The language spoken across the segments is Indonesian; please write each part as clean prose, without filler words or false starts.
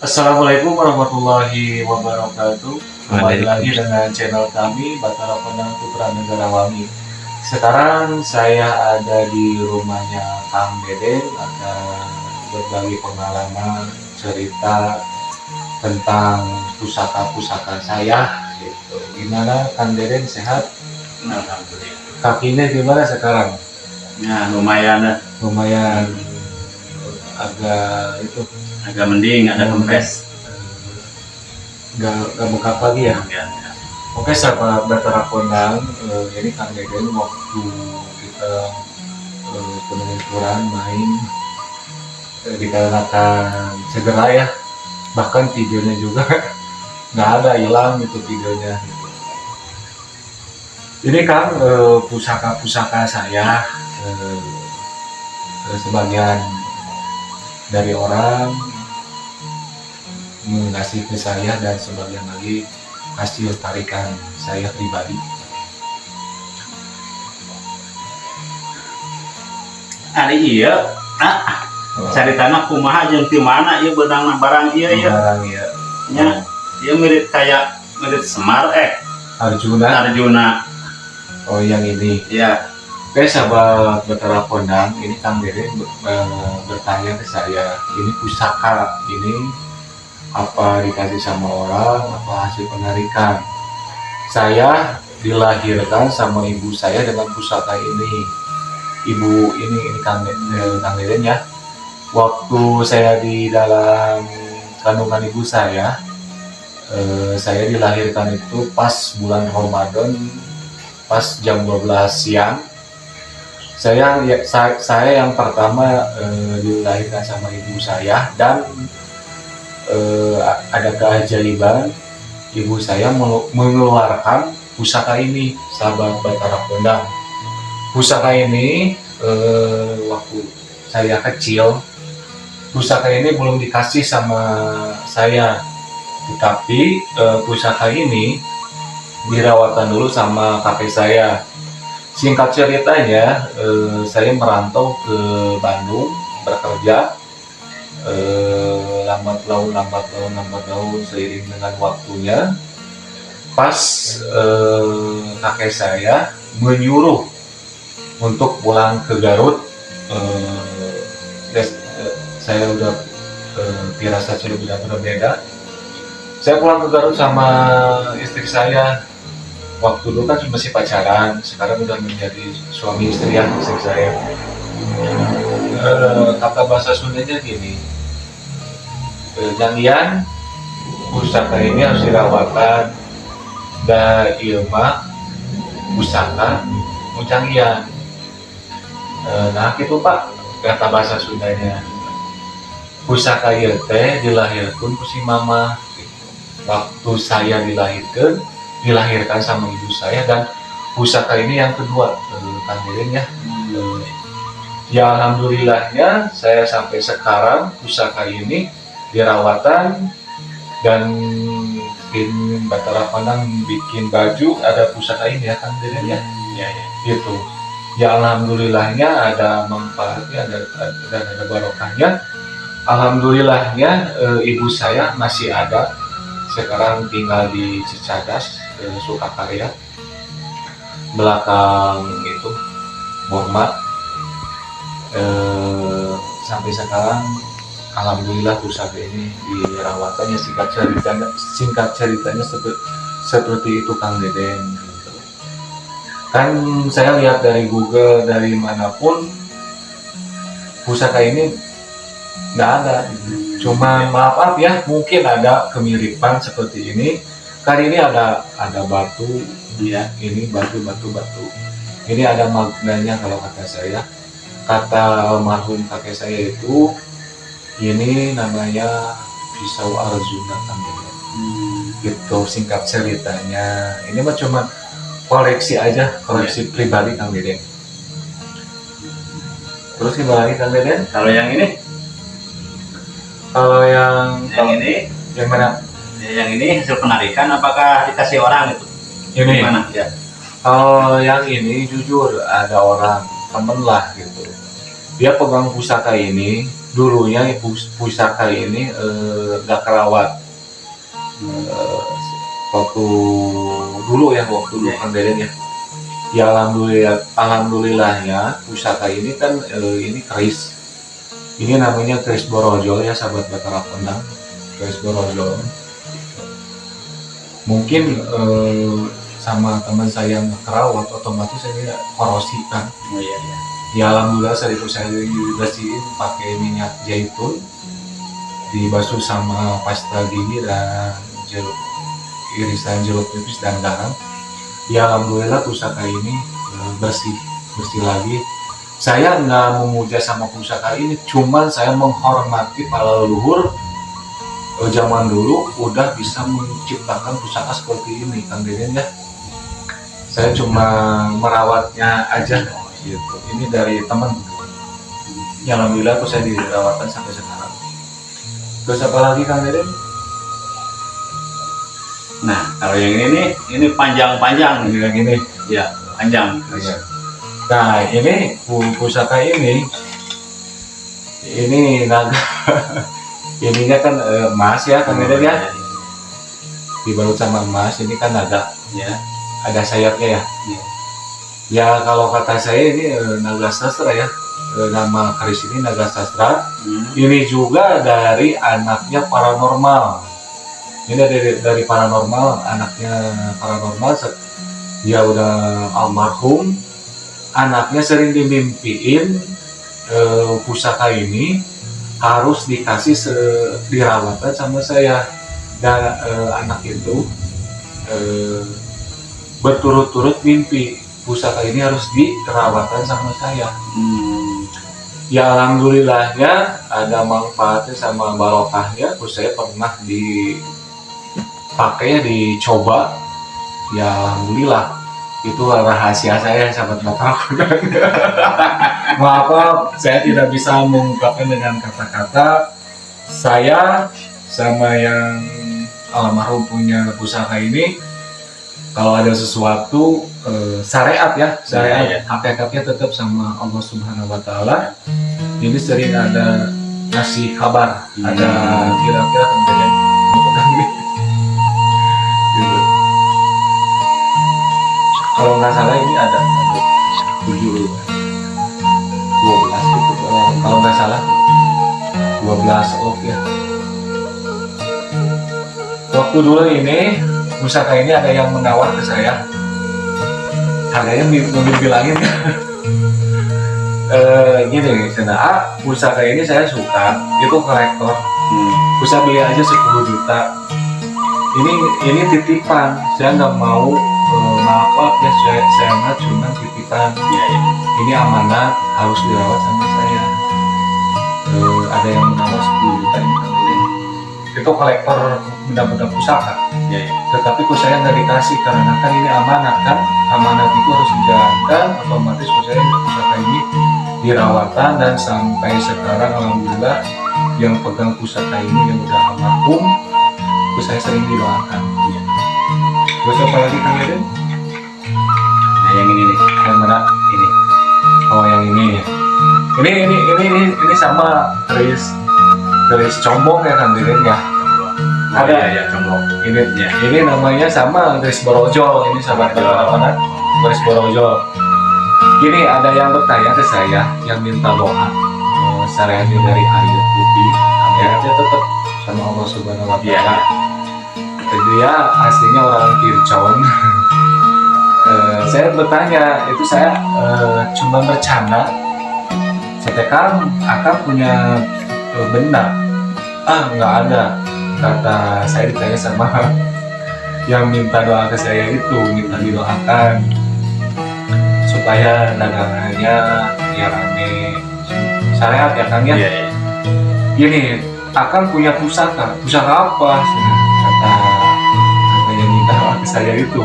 Assalamualaikum warahmatullahi wabarakatuh. Kembali lagi Waalaikumsalam. dengan channel kami Batara Penang Putra Negara Wangi. Sekarang saya ada di rumahnya Kang Deden, akan berbagi pengalaman, cerita tentang pusaka-pusaka saya. Gitu. Gimana Kang Deden, sehat? Alhamdulillah. Kakinya gimana sekarang? Nah, lumayan dah. Lumayan agak itu Agak mending, ada kempes. nggak bengkak lagi ya. Ya. Oke sahabat Batara Kondang, ini Kang Deden waktu kita penelusuran main dikarenakan cedera ya, bahkan videonya juga nggak ada, hilang itu videonya. Ini Kang, pusaka-pusaka saya, sebagian dari orang mengasih ke saya dan sebagian lagi hasil tarikan saya pribadi. Hari iya, cari tanah kumaha jeung ti mana ieu beunang barang ieu ya. Barang ya. Nya, ieu mirip kayak mirip Semar Arjuna. Arjuna. Oh yang ini. Ya, Oke sahabat Batara Kondang, ini Kang Deden bertanya ke saya, ini pusaka ini apa dikasih sama orang, apa hasil penarikan? Saya dilahirkan sama ibu saya dengan pusaka ini. Ibu ini Kang Deden ya. Waktu saya di dalam kandungan ibu saya dilahirkan itu pas bulan Ramadan, pas jam 12 siang. Saya yang pertama dilahirkan sama ibu saya, dan ada keajaiban, ibu saya mengeluarkan pusaka ini, sahabat Batara Kondang. Pusaka ini waktu saya kecil, pusaka ini belum dikasih sama saya, tetapi pusaka ini dirawatkan dulu sama kakek saya. Singkat ceritanya, saya merantau ke Bandung bekerja, lambat laun seiring dengan waktunya. Pas kakek saya menyuruh untuk pulang ke Garut, saya udah firasat sudah berbeda. Saya pulang ke Garut sama istri saya. Waktu dulu kan masih pacaran, sekarang udah menjadi suami istri ya, istri saya. Kata bahasa Sundanya gini, jangian pusaka ini harus dirawatan, da ilma pusaka mujangian. Nah gitu Pak, kata bahasa Sundanya. Pusaka ieu teh dilahirkeun ku si mama. Waktu saya dilahirkan sama ibu saya, dan pusaka ini yang kedua, Kang Deden ya. Ya alhamdulillahnya saya sampai sekarang pusaka ini dirawatan, dan tim Batara Kondang bikin baju ada pusaka ini ya Kang Deden ya. Ya. Gitu. Ya alhamdulillahnya ada manfaatnya, ada barokahnya. Alhamdulillahnya ibu saya masih ada, sekarang tinggal di Cicadas, Sukakarya, belakang itu Borma. Sampai sekarang alhamdulillah pusaka ini dirawatannya. Singkat ceritanya seperti itu Kang Deden. Kan saya lihat dari Google, dari manapun pusaka ini nggak ada. Cuma maaf ya, mungkin ada kemiripan seperti ini. Kali ini ada batu, ya, ini batu. Ini ada maknanya kalau kata saya. Kata almarhum kakek saya itu, ini namanya pisau Arjuna Kang Deden. Gitu singkat ceritanya. Ini mah cuma koleksi aja, koleksi pribadi Kang Deden. Terus gimana lagi Kang Deden? Kalau yang ini, Kalau yang ini, yang mana? yang ini hasil penarikan apakah dikasih orang itu? Ini. Gimana? Ya. Kalau yang ini jujur ada orang temen lah gitu. Dia pegang pusaka ini, dulunya pusaka ini gak kerawat. Waktu dulu Kang Deden ya. Ya alhamdulillahnya pusaka ini kan ini keris. Ini namanya keris borojol ya sahabat Batara Kondang. Keris borojol. Mungkin sama teman saya yang kerawat otomatis ini korosi kan. Oh iya iya. Ya alhamdulillah saat itu saya dibersihin pakai minyak zaitun, dibasuh sama pasta gigi dan irisan jeruk nipis dan garam. Ya alhamdulillah pusaka ini bersih lagi. Saya nggak memuja sama pusaka ini, cuman saya menghormati para leluhur zaman dulu udah bisa menciptakan pusaka seperti ini, Kang Deden ya. Saya cuma merawatnya aja gitu. Ini dari teman. Ya alhamdulillah tuh saya dirawatkan sampai sekarang. Terus apa lagi Kang Deden? Nah, kalau yang ini nih, ini panjang-panjang. Yang ini. Ya, panjang. Iya. Nah, ini pusaka ini naga. Ininya kan emas ya, Kang Deden ya. Dibalut sama emas, ini kan naga. Ya. Ada sayapnya ya. Ya. Ya kalau kata saya ini naga sastra ya. Nama keris ini naga sastra. Ini juga dari anaknya paranormal. Ini dari paranormal, anaknya paranormal. Dia udah almarhum, anaknya sering dimimpiin pusaka ini harus dikasih dirawatan sama saya. Dan anak itu berturut-turut mimpi pusaka ini harus dirawatan sama saya. Ya alhamdulillahnya ada manfaatnya sama barokahnya. Terus saya pernah dipakai, dicoba. Ya alhamdulillah itu rahasia saya sahabat Batara Kondang. Maaf, saya tidak bisa mengungkapkan dengan kata-kata. Saya sama yang almarhum punya pusaka ini, kalau ada sesuatu syariat ya, hakikatnya tetap sama Allah Subhanahu Wa Taala. Ini sering ada ngasih kabar, ada kira-kira kejadian gitu. Kalau nggak salah ini ada 12 gitu, kalau nggak salah 12 ya. Waktu dulu ini pusaka ini ada yang menawar ke saya, harganya belum dibilangin. Gini, pusaka ini saya suka, itu kolektor. Bisa beli aja 10 juta. Ini titipan, saya nggak mau maaf ya, saya mah cuma titipan. Ini amanat, harus dirawat sama saya. Ada yang menawar 10 juta ini kan. Itu kolektor benda-benda pusaka. Tetapi kok saya nggak dikasih karena kan ini amanat kan. Amanat itu harus dijalankan, otomatis kok saya pusaka ini dirawatan dan sampai sekarang alhamdulillah yang pegang pusaka ini yang udah almarhum, terus saya sering didoakan. Terus apa lagi Kang Deden? Nah yang ini nih. Yang mana? Ini. Oh yang ini ya. Ini sama keris combong ya Kang Deden ya. Ada ya combong. Ini namanya sama keris borojol. Ini sahabat apa? Keris borojol. Ini ada yang bertanya ke saya yang minta doa syariatnya dari air putih, akhirnya tetap sama Allah Subhanahu Wa Taala. Dia aslinya orang Kircon. Saya bertanya, itu saya cuma bercanda. Saya kan akan punya benda. Nggak ada. Kata saya ditanya sama yang minta doa ke saya itu, minta didoakan supaya dagangannya ya rame, syariat ya Kang ya. Gini, akan punya pusaka apa? Kata yang minta doa ke saya itu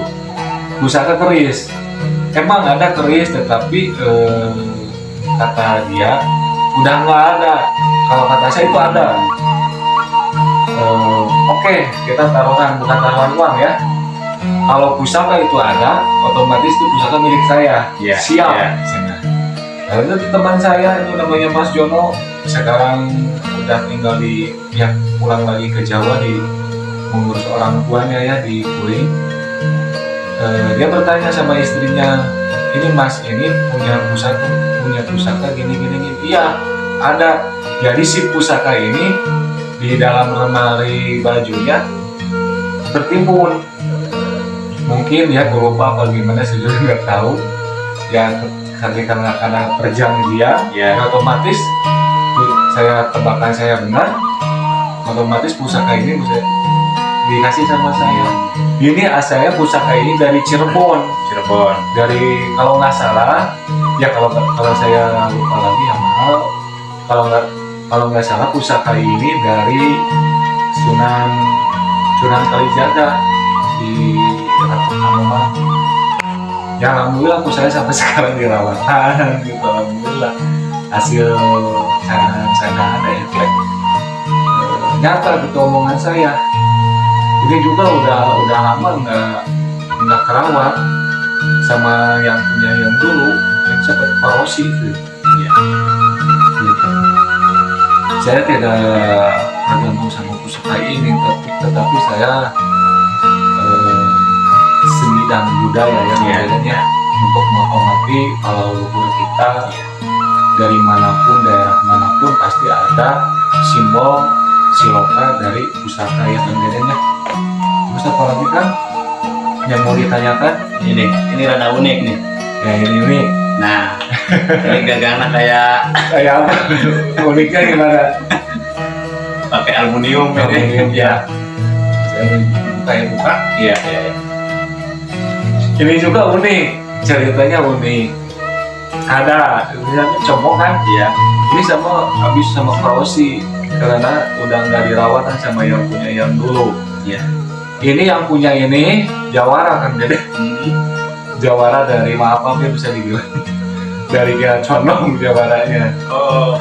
pusaka keris. Emang ada keris, tetapi kata dia udah nggak ada. Kalau kata saya itu ada. Oke, kita taruhan, bukan taruhan uang ya. Kalau pusaka itu ada, otomatis itu pusaka milik saya. Siap. Nah, itu teman saya itu namanya Mas Jono, sekarang udah tinggal di ya pulang lagi ke Jawa di mengurus orang tuanya ya di Kuring. Dia bertanya sama istrinya, ini Mas ini punya pusaka gini. Iya ada. Jadi si pusaka ini di dalam lemari bajunya tertimbun. Mungkin ya gue lupa apa gimana, sejujurnya nggak tahu. Ya karena perjanjian, Ya. otomatis saya tebakan saya benar, otomatis pusaka ini bisa dikasih sama saya. Ini asalnya pusaka ini dari Cirebon. Dari kalau nggak salah, ya kalau saya lupa lagi ya mahal. Kalau nggak salah pusaka ini dari Sunan Kalijaga di Ratu Kanoman. Ya alhamdulillah pusaka sampai sekarang dirawatan gitu, alhamdulillah. Hasil sana ada efek nyata gitu omongan saya. Ini juga udah lama nggak kerawat sama yang punya yang dulu yang sempat korosi gitu. Ya. Gitu. Saya tidak tergantung sama pusaka ini, tetapi saya seni dan budaya ya untuk menghormati kalau leluhur kita dari manapun, daerah manapun pasti ada simbol siloka dari pusaka yang bedanya. Terus apa lagi kan yang mau ditanyakan? Ini rada unik nih. Ya ini Nah, ini gagangnya kayak apa? Uniknya gimana? pakai aluminium Aluminium, ya. Saya buka. Iya. Ini juga unik, ceritanya unik. Ada, misalnya comong kan? Iya. Ini habis sama Krosi karena udah nggak dirawat kan sama yang punya yang dulu. Iya. Ini yang punya ini jawara kan, jadi jawara dari maaf ya bisa dibilang dari Kira Condong jawaranya. Oh,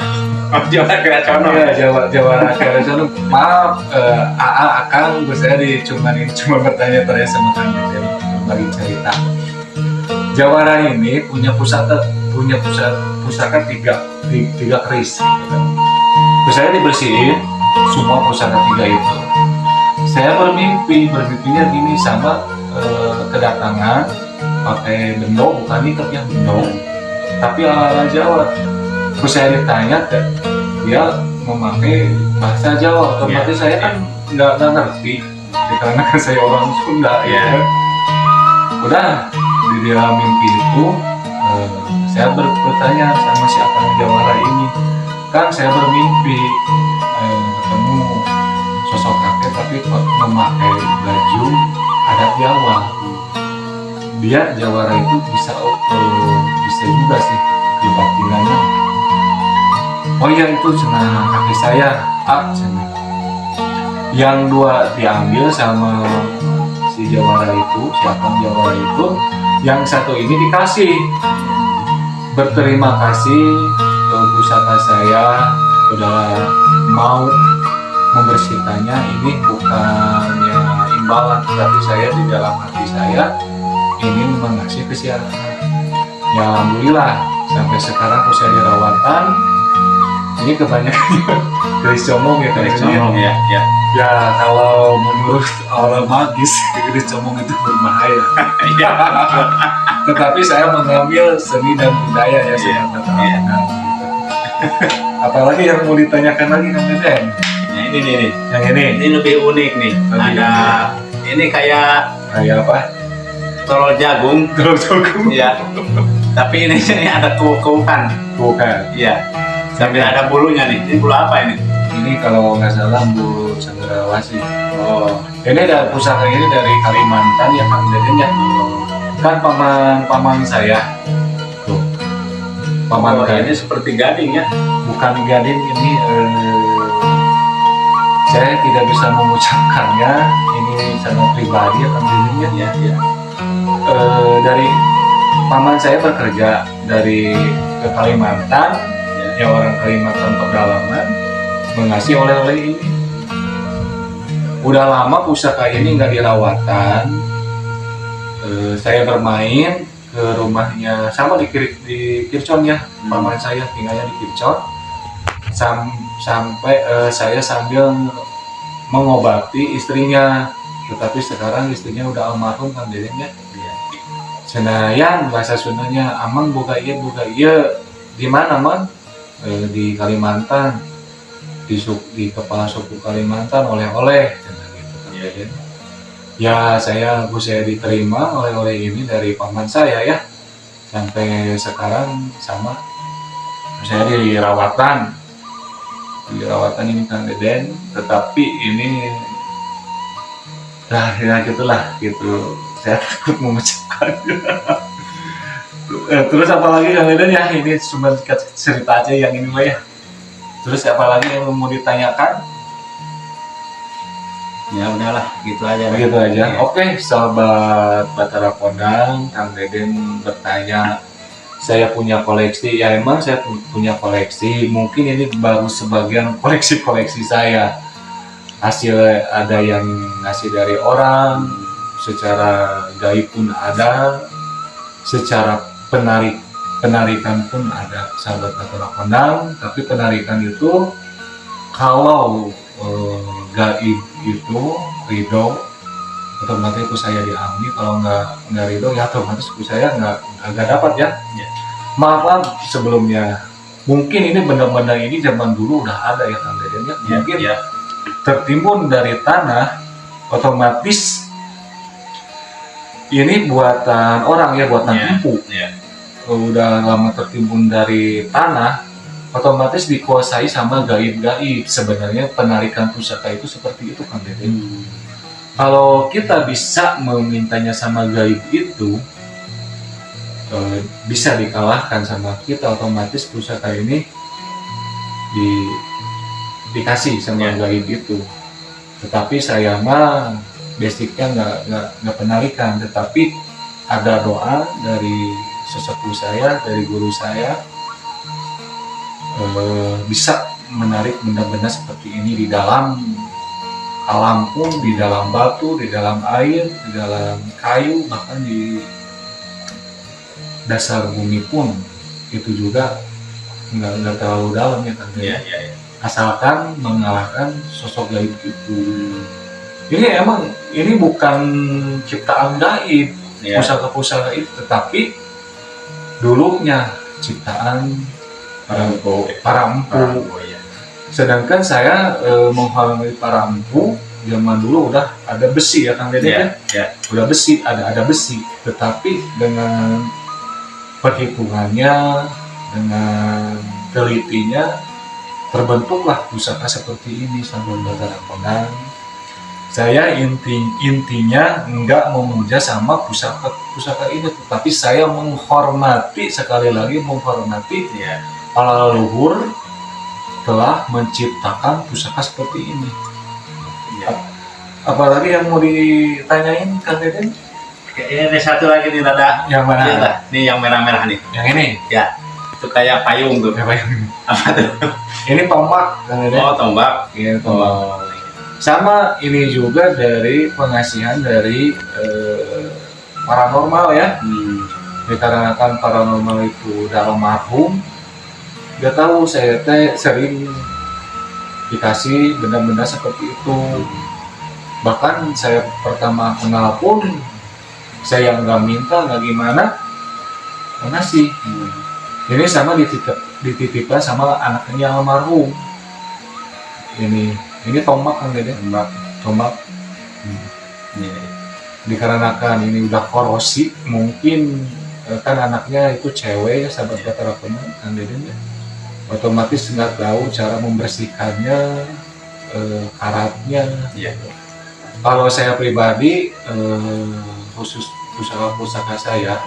Jawara Kira Condong. Iya, jawara Kira Condong. Maaf, Akang saya cuma bertanya-tanya sama Kang Deden bagi cerita. Jawara ini punya pusaka tiga keris. Terus saya dibersihin semua pusaka tiga itu. Saya bermimpinya gini sama kedatangan pakai bendo, bukan ikat ya bendo, tapi ala Jawa. Terus saya ditanya dia memakai bahasa Jawa, otomatis saya kan nggak ngerti, karena kan saya orang Sunda ya. Udah di dalam mimpi itu saya bertanya sama si Akang Jawara ini, kan saya bermimpi ketemu sosok kakek tapi memakai baju adat Jawa. Dia Jawara itu bisa juga sih kebatinannya. Oh iya itu cina kakek saya, cina. Yang dua diambil sama si Jawara itu, si Akang Jawara itu, yang satu ini dikasih. Berterima kasih ke pusaka saya udah mau membersihkannya. Ini bukannya imbalan, tapi saya di dalam hati saya ingin mengasih kesiapan. Ya alhamdulillah sampai sekarang saya dirawatan. Ini kebanyakan keris comong ya, Keris comong ya. Ya kalau menurut orang magis keris comong itu berbahaya. Iya. Tetapi saya mengambil seni dan budaya ya sebenarnya. Iya. Apalagi yang mau ditanyakan lagi Kang Deden? Nah ini nih. Yang ini Ini lebih unik nih. Ini kayak apa? tolol jagung. Tolol jagung. Iya. Tapi ini ada kukukan. Bukan. Iya. Sambil ada bulunya nih. Ini bulu apa ini? Ini kalau nggak salah bulu cendrawasih. Oh. Ini dari pusaka ini dari Kalimantan ya Kang Deden ya. Kan paman saya. Tuh. Paman ini seperti gading ya. Bukan gading ini. Saya tidak bisa mengucapkannya. Ini sangat pribadi ya Kang Deden ya. Iya. Dari paman saya bekerja dari ke Kalimantan, ya orang Kalimantan pedalaman, mengasih oleh-oleh ini. Udah lama pusaka ini nggak dirawatan. Saya bermain ke rumahnya sama di Kircon ya, paman saya tinggalnya di Kircon. sampai saya sambil mengobati istrinya, tetapi sekarang istrinya udah almarhum kan dedenya. Iya. Senayan bahasa Sundanya amang boga iya di mana man? Di Kalimantan, di kepala suku Kalimantan oleh-oleh gitu kan deden. Ya saya diterima oleh-oleh ini dari paman saya ya, sampai sekarang sama saya dirawatan ini Kang Deden, tetapi ini ya gitulah gitu, saya takut mengucapkan. Terus apa lagi Kang Deden ya, ini cuma cerita aja yang ini mah ya. Terus apa lagi yang mau ditanyakan? Ya udahlah, gitu aja. Begitu aja. Ya. Oke, sahabat Batara Kondang, Kang Deden bertanya, saya punya koleksi. Ya emang saya punya koleksi. Mungkin ini baru sebagian koleksi saya. Hasil ada yang ngasih dari orang, secara gaib pun ada, secara penarikan pun ada, sahabat Batara Kondang. Tapi penarikan itu kalau gaib itu ridho, otomatis itu saya diambil. Kalau nggak ridho ya otomatis itu saya nggak dapat ya. Maaf sebelumnya, mungkin ini benda-benda ini zaman dulu udah ada ya Kang Deden ya. Mungkin tertimbun dari tanah, otomatis ini buatan orang ya, buatan empu. Udah lama tertimbun dari tanah, otomatis dikuasai sama gaib-gaib. Sebenarnya penarikan pusaka itu seperti itu Kang Deden. Kalau kita bisa memintanya sama gaib itu, bisa dikalahkan sama kita, otomatis pusaka ini dikasih sama gaib itu. Tetapi saya mah basicnya nggak penarikan, tetapi ada doa dari sesepuh saya, dari guru saya, bisa menarik benda-benda seperti ini di dalam alam pun, di dalam batu, di dalam air, di dalam kayu, bahkan di dasar bumi pun itu juga nggak terlalu dalam ya kan. Asalkan mengalahkan sosok gaib itu. Ini bukan ciptaan gaib, pusaka-pusaka itu, tetapi dulunya ciptaan para empu. Sedangkan saya menghormati para empu zaman dulu udah ada besi ya Kang Deden udah besi, ada besi, tetapi dengan perhitungannya, dengan telitinya terbentuklah pusaka seperti ini sahabat Batara Kondang. Saya intinya enggak memuja sama pusaka ini, tetapi saya menghormati, sekali lagi menghormati para leluhur telah menciptakan pusaka seperti ini. Apalagi yang mau ditanyain Kang Deden? Ini satu lagi nih Dada. Yang mana? Nih yang merah-merah nih. Yang ini? Ya, itu kayak payung tuh. Kayak payung. Apa tuh? Ini tombak Kang Deden. Oh, tombak. Ini tombak. Sama ini juga dari pengasihan dari paranormal ya. Dikarenakan paranormal itu udah almarhum, gak tahu saya sering dikasih benda-benda seperti itu. Bahkan saya pertama kenal pun saya nggak minta, nggak gimana, ngasih. Ini sama dititipkan sama anaknya almarhum. Ini tombak Kang Deden, tombak. Dikarenakan ini udah korosi, mungkin kan anaknya itu cewek ya, sahabat Batara Kondang Kang Deden ya. Otomatis nggak tahu cara membersihkannya, karatnya. Kalau saya pribadi, khusus pusaka saya,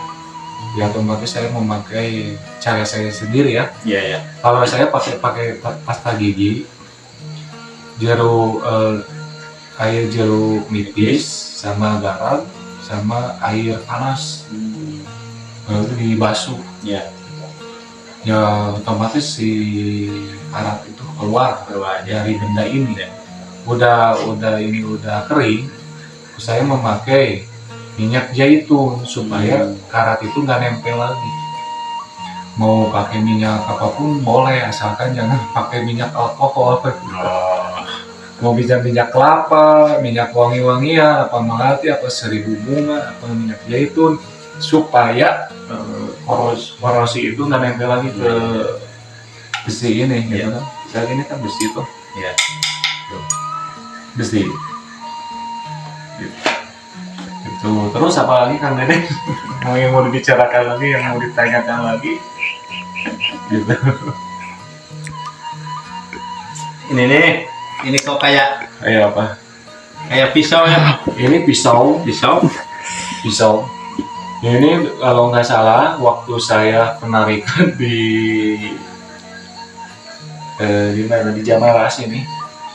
ya otomatis saya memakai cara saya sendiri ya. Kalau saya pakai pasta gigi, air jeruk nipis sama garam sama air panas, lalu dibasuh. Ya otomatis si karat itu keluar dari benda ini. Udah kering, saya memakai minyak zaitun supaya karat itu nggak nempel lagi. mau pakai minyak apapun boleh, asalkan jangan pakai minyak alkohol. Oh, Mau bisa minyak kelapa, minyak wangi-wangian, apa melati, apa seribu bunga, apa minyak zaitun, supaya korosi itu nggak nempel lagi ke besi ini, gitu kan? Misalnya ini kan besi tuh, iya. besi. Gitu. Terus apa lagi Kang Dede? yang mau dibicarakan lagi, yang mau ditanyakan lagi? Gitu. Ini nih, ini kok kayak Kayak apa? pisau ya. Ini pisau. Pisau. Ini kalau nggak salah waktu saya penarikan di mana, di Jamaras ini,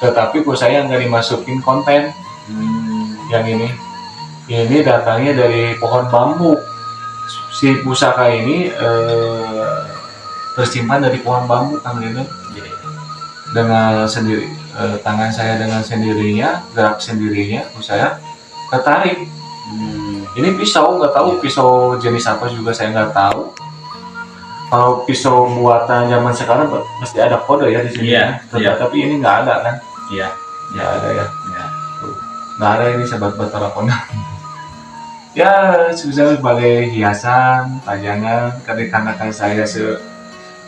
tetapi kok saya nggak dimasukin konten. Yang ini datangnya dari pohon bambu. Si pusaka ini tersimpan dari pohon bambu, Kang Dede. Dengan sendiri, tangan saya dengan sendirinya, gerak sendirinya, saya tertarik. Ini pisau, nggak tahu pisau jenis apa juga saya nggak tahu. Kalau pisau buatan zaman sekarang mesti ada kode ya di sini. Iya, iya. Tapi ini nggak ada kan? Iya. Nggak ada ya. Iya. Nggak ada, ini sahabat Batara Kondang. Ya, sebagai hiasan, pajangan, karena kan saya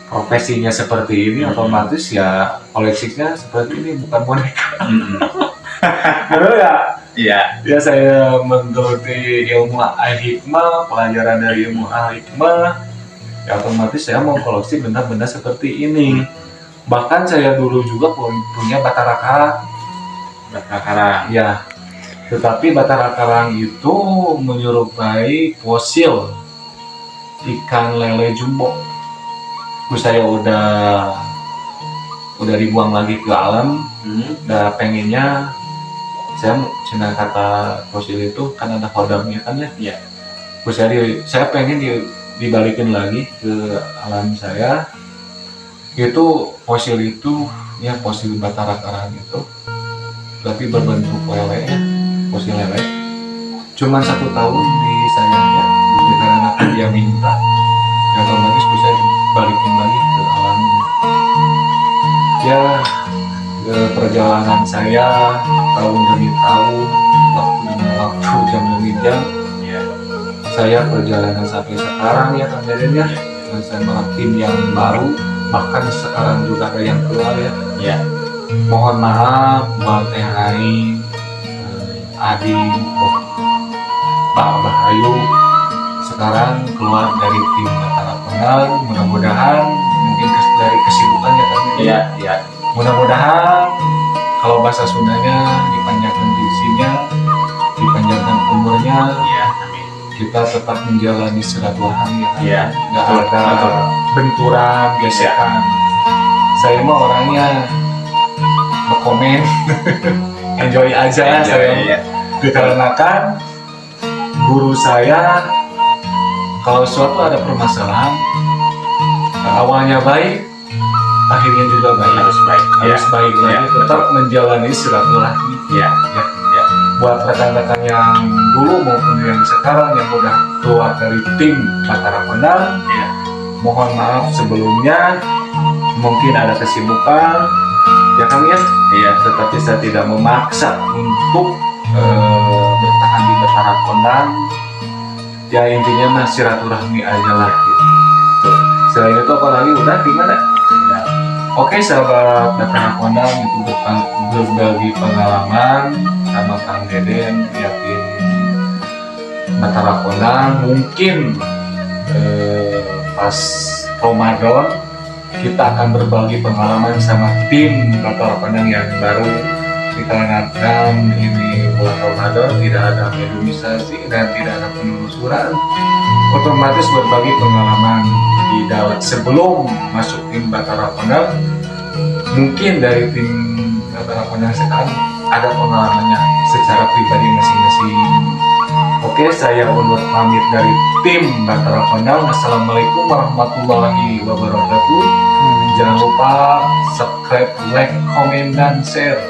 profesinya seperti ini, otomatis ya koleksinya seperti ini, bukan boneka. Betul ya? Iya. Ya, saya menggeluti ilmu al-hikmah, pelajaran dari ilmu al-hikmah, ya otomatis saya mau koleksi benda-benda seperti ini. Bahkan saya dulu juga punya Batara Karang. Ya, tetapi Batara Karang itu menyerupai fosil ikan lele jumbo. Saya udah dibuang lagi ke alam. Udah pengennya, saya cina kata fosil itu kan ada kodamnya kan ya. Iya. Saya pengen dibalikin lagi ke alam saya. Itu fosil itu ya, fosil Batara Karang itu, tapi berbentuk lele ya, fosil lele. Cuman 1 tahun disayangnya dikarenakan dia minta, ya otomatis bisa balikin lagi ke alamnya. Ya, perjalanan saya tahun demi tahun, waktu demi waktu, jam demi jam, Iya. saya perjalanan sampai sekarang ya Kang Deden ya, bersama tim yang baru, bahkan sekarang juga ada yang keluar ya. Iya. Mohon maaf buat Teh Aing, Adi, Pak Bahayu, sekarang keluar dari tim Batara Kondang. Mudah-mudahan mungkin dari kesibukannya kan. Iya. Iya. Mudah-mudahan kalau bahasa Sundanya dipanjangkan rezekinya, dipanjangkan umurnya, Iya. Amin. kita tetap menjalani silaturahmi ya kan. Iya. Nggak Betul, ada betul. benturan, gesekan. Saya mah orangnya komen, enjoy aja. Saya Iya. dikarenakan guru saya, kalau suatu ada permasalahan, awalnya baik, akhirnya juga baik. Harus baik. Harus baik lagi, Iya, tetap menjalani silaturahmi. Iya. Ya. Iya. Buat rekan-rekan yang dulu maupun yang sekarang yang udah keluar dari tim Batara Kondang, Iya. mohon maaf sebelumnya, mungkin ada kesibukan, ya Kang ya. Iya. Tetapi saya tidak memaksa untuk bertahan di Batara Kondang. Ya intinya mah silaturahmi aja lah gitu. Selain itu apalagi udah gimana? Udah. Oke sahabat Batara Kondang, itu berbagi pengalaman sama Kang Deden, yakin Batara Kondang mungkin pas Ramadan kita akan berbagi pengalaman sama tim Batara Kondang yang baru, dikarenakan ini bulan Ramadan, tidak ada medomisasi dan tidak ada penelusuran, otomatis berbagi pengalaman di dalam sebelum masuk tim Batara Kondang. Mungkin dari tim Batara Kondang sekarang ada pengalamannya secara pribadi masing-masing. Oke, saya undur pamit dari tim Batara Kondang. Assalamualaikum warahmatullahi wabarakatuh. Jangan lupa subscribe, like, komen, dan share.